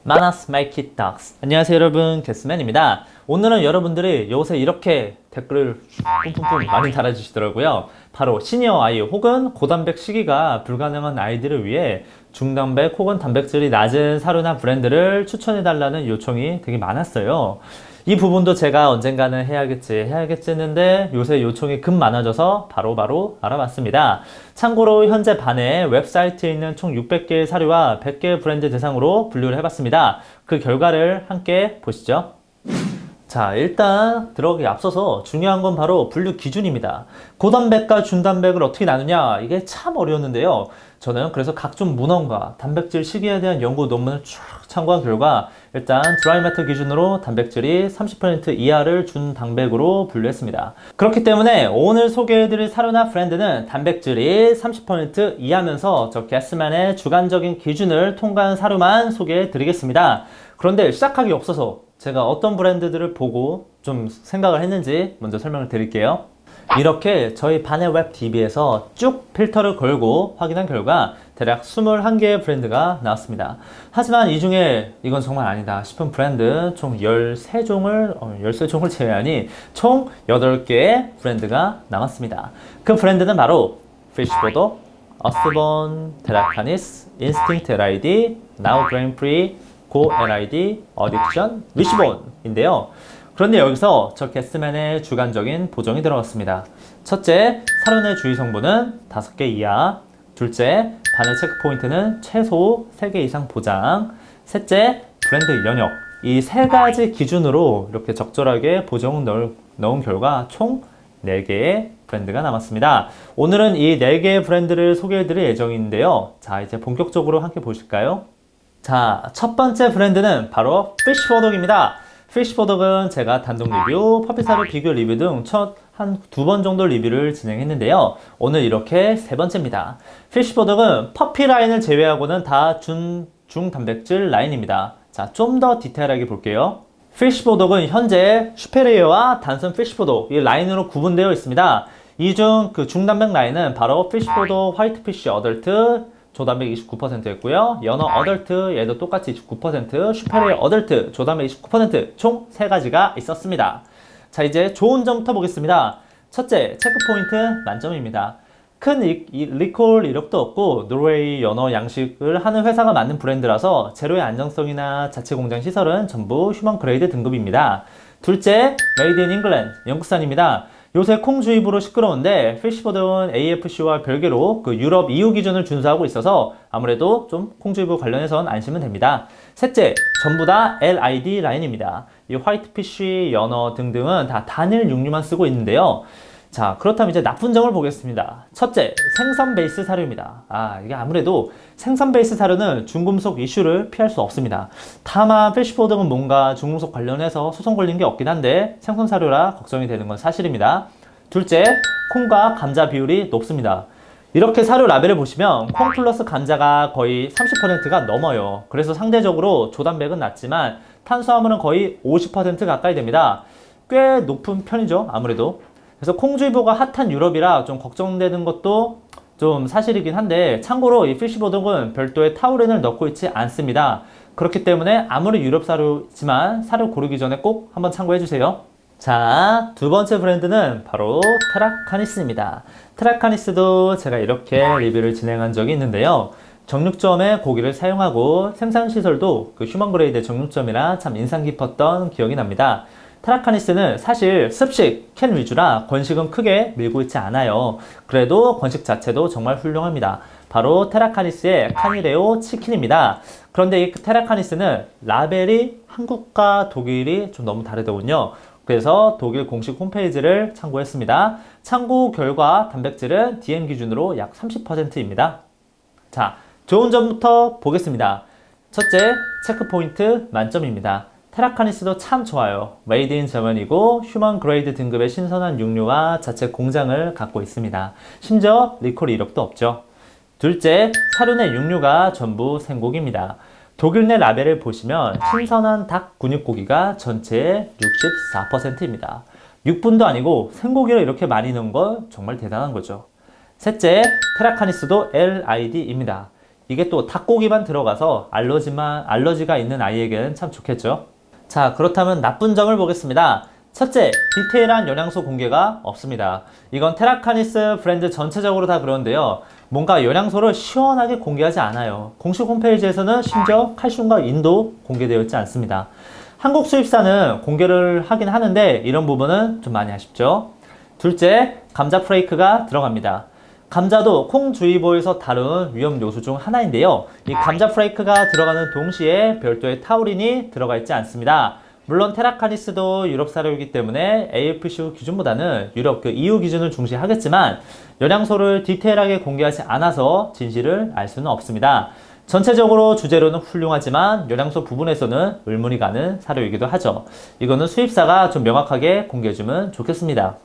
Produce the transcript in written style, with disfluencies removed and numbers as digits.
Manas Make It Talks. 안녕하세요 여러분, 게스맨입니다. 오늘은 여러분들이 요새 이렇게 댓글을 뿜뿜뿜 많이 달아주시더라고요. 바로 시니어 아이 혹은 고단백 시기가 불가능한 아이들을 위해 중단백 혹은 단백질이 낮은 사료나 브랜드를 추천해달라는 요청이 되게 많았어요. 이 부분도 제가 언젠가는 해야겠지 했는데 요새 요청이 급 많아져서 바로 알아봤습니다. 참고로 현재 반에 웹사이트에 있는 총 600개의 사료와 100개의 브랜드 대상으로 분류를 해봤습니다. 그 결과를 함께 보시죠. 자, 일단 들어가기 앞서서 중요한 건 바로 분류 기준입니다. 고단백과 중단백을 어떻게 나누냐, 이게 참 어려웠는데요. 저는 그래서 각종 문헌과 단백질 시기에 대한 연구 논문을 쭉 참고한 결과 일단 드라이매터 기준으로 단백질이 30% 이하를 준당백으로 분류했습니다. 그렇기 때문에 오늘 소개해드릴 사료나 브랜드는 단백질이 30% 이하면서 저 게스맨의 주관적인 기준을 통과한 사료만 소개해드리겠습니다. 그런데 시작하기 앞서서 제가 어떤 브랜드들을 보고 좀 생각을 했는지 먼저 설명을 드릴게요. 이렇게 저희 반의 웹 DB에서 쭉 필터를 걸고 확인한 결과 대략 21개의 브랜드가 나왔습니다. 하지만 이 중에 이건 정말 아니다 싶은 브랜드 총 13종을 제외하니 총 8개의 브랜드가 남았습니다. 그 브랜드는 바로 피쉬보더, 어스본, 테라카니스, 인스팅트 LID, 나우 그레인 프리, 고 LID, 어딕션, 위시본인데요. 그런데 여기서 저 게스맨의 주관적인 보정이 들어갔습니다. 첫째, 사료 내 주의 성분은 5개 이하. 둘째, 반의 체크포인트는 최소 3개 이상 보장. 셋째, 브랜드 연역. 이 세 가지 기준으로 이렇게 적절하게 보정을 넣은 결과 총 4개의 브랜드가 남았습니다. 오늘은 이 4개의 브랜드를 소개해드릴 예정인데요. 자, 이제 본격적으로 함께 보실까요? 자, 첫 번째 브랜드는 바로 피쉬보덕입니다. 피쉬보덕은 제가 단독 리뷰, 퍼피사료 비교 리뷰 등 한 2번 정도 리뷰를 진행했는데요. 오늘 이렇게 세 번째입니다. 피쉬보덕은 퍼피 라인을 제외하고는 다 중단백질 라인입니다. 자, 좀 더 디테일하게 볼게요. 피쉬보덕은 현재 슈페리어와 단순 피쉬보덕 이 라인으로 구분되어 있습니다. 이 중 그 중단백 라인은 바로 피쉬보덕 화이트피쉬 어덜트 조단백 29%였고요. 연어 어덜트 얘도 똑같이 29%, 슈페리어 어덜트 조단백 29% 총 3가지가 있었습니다. 자, 이제 좋은 점부터 보겠습니다. 첫째, 체크포인트 만점입니다. 큰 리콜 이력도 없고 노르웨이 연어 양식을 하는 회사가 맞는 브랜드라서 재료의 안정성이나 자체 공장 시설은 전부 휴먼 그레이드 등급입니다. 둘째, 메이드 인 잉글랜드 영국산입니다. 요새 콩주입으로 시끄러운데 피쉬보드는 AFC와 별개로 그 유럽 EU 기준을 준수하고 있어서 아무래도 좀 콩주입 관련해서는 안심은 됩니다. 셋째, 전부 다 LID 라인입니다. 이 화이트피쉬, 연어 등등은 다 단일 육류만 쓰고 있는데요. 자, 그렇다면 이제 나쁜 점을 보겠습니다. 첫째, 생선 베이스 사료입니다. 이게 아무래도 생선 베이스 사료는 중금속 이슈를 피할 수 없습니다. 다만 피쉬보드는 뭔가 중금속 관련해서 소송 걸린 게 없긴 한데 생선 사료라 걱정이 되는 건 사실입니다. 둘째, 콩과 감자 비율이 높습니다. 이렇게 사료 라벨을 보시면 콩 플러스 감자가 거의 30%가 넘어요. 그래서 상대적으로 조단백은 낮지만 탄수화물은 거의 50% 가까이 됩니다. 꽤 높은 편이죠, 아무래도. 그래서 콩주의보가 핫한 유럽이라 좀 걱정되는 것도 좀 사실이긴 한데, 참고로 이 피쉬보덕은 별도의 타우린을 넣고 있지 않습니다. 그렇기 때문에 아무리 유럽 사료지만 사료 고르기 전에 꼭 한번 참고해 주세요. 자, 두 번째 브랜드는 바로 테라카니스입니다. 테라카니스도 제가 이렇게 리뷰를 진행한 적이 있는데요. 정육점에 고기를 사용하고 생산시설도 그 휴먼 그레이드 정육점이라 참 인상 깊었던 기억이 납니다. 테라카니스는 사실 습식, 캔 위주라 건식은 크게 밀고 있지 않아요. 그래도 건식 자체도 정말 훌륭합니다. 바로 테라카니스의 카니레오 치킨입니다. 그런데 이 테라카니스는 라벨이 한국과 독일이 좀 너무 다르더군요. 그래서 독일 공식 홈페이지를 참고했습니다. 참고 결과 단백질은 DM 기준으로 약 30%입니다. 자, 좋은 점부터 보겠습니다. 첫째, 체크포인트 만점입니다. 테라카니스도 참 좋아요. 메이드 인 저먼이고 휴먼 그레이드 등급의 신선한 육류와 자체 공장을 갖고 있습니다. 심지어 리콜 이력도 없죠. 둘째, 사료 내 육류가 전부 생고기입니다. 독일 내 라벨을 보시면 신선한 닭 근육고기가 전체의 64%입니다. 육분도 아니고 생고기를 이렇게 많이 넣은 건 정말 대단한 거죠. 셋째, 테라카니스도 LID입니다. 이게 또 닭고기만 들어가서 알러지가 있는 아이에게는 참 좋겠죠. 자, 그렇다면 나쁜 점을 보겠습니다. 첫째, 디테일한 영양소 공개가 없습니다. 이건 테라카니스 브랜드 전체적으로 다 그런데요. 뭔가 영양소를 시원하게 공개하지 않아요. 공식 홈페이지에서는 심지어 칼슘과 인도 공개되어 있지 않습니다. 한국 수입사는 공개를 하긴 하는데 이런 부분은 좀 많이 아쉽죠. 둘째, 감자 프레이크가 들어갑니다. 감자도 콩주의보에서 다룬 위험 요소 중 하나인데요. 이 감자 프레이크가 들어가는 동시에 별도의 타우린이 들어가 있지 않습니다. 물론 테라카니스도 유럽 사료이기 때문에 AFCU 기준보다는 유럽 EU 기준을 중시하겠지만 영양소를 디테일하게 공개하지 않아서 진실을 알 수는 없습니다. 전체적으로 주재료는 훌륭하지만 영양소 부분에서는 의문이 가는 사료이기도 하죠. 이거는 수입사가 좀 명확하게 공개해주면 좋겠습니다.